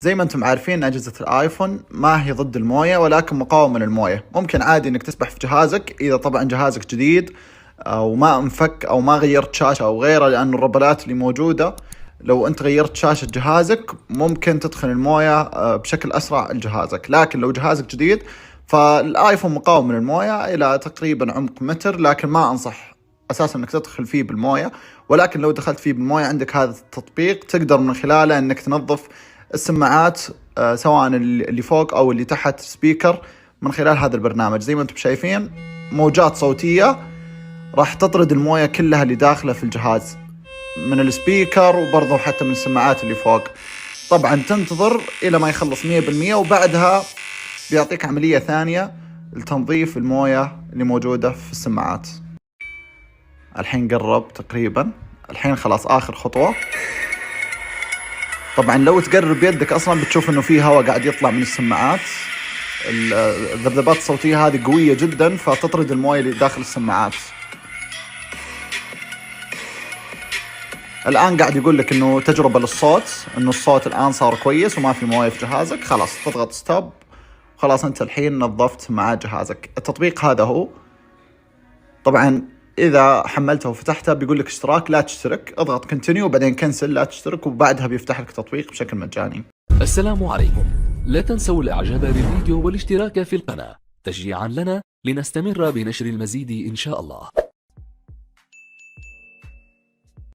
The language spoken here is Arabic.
زي ما انتم عارفين أجهزة الآيفون ما هي ضد الموية ولكن مقاومة للموية. ممكن عادي انك تسبح في جهازك اذا طبعا جهازك جديد او ما انفك او ما غيرت شاشة او غيره، لان الربلات اللي موجودة لو انت غيرت شاشة جهازك ممكن تدخل الموية بشكل اسرع لجهازك. لكن لو جهازك جديد فالايفون مقاوم للموية الى تقريبا عمق متر، لكن ما انصح اساسا انك تدخل فيه بالموية. ولكن لو دخلت فيه بالموية عندك هذا التطبيق تقدر من خلاله انك تنظف السماعات سواء اللي فوق او اللي تحت سبيكر من خلال هذا البرنامج. زي ما انتم شايفين موجات صوتية راح تطرد الموية كلها اللي داخلة في الجهاز من السبيكر وبرضه حتى من السماعات اللي فوق. طبعا تنتظر الى ما يخلص 100% وبعدها بيعطيك عملية ثانية لتنظيف الموية اللي موجودة في السماعات. الحين قرب تقريبا، الحين خلاص آخر خطوة. طبعا لو تقرب يدك أصلا بتشوف إنه في هواء قاعد يطلع من السماعات. الذبذبات الصوتية هذه قوية جدا فتطرد الموية اللي داخل السماعات. الآن قاعد يقول لك إنه تجربة للصوت، إنه الصوت الآن صار كويس وما في موية في جهازك. خلاص تضغط ستوب، خلاص أنت الحين نظفت مع جهازك. التطبيق هذا هو. طبعا إذا حملته وفتحته بيقول لك اشتراك، لا تشترك، اضغط كونتينيو وبعدين كنسل، لا تشترك، وبعدها بيفتح لك تطبيق بشكل مجاني. السلام عليكم، لا تنسوا الاعجاب بالفيديو والاشتراك في القناة تشجيعا لنا لنستمر بنشر المزيد إن شاء الله.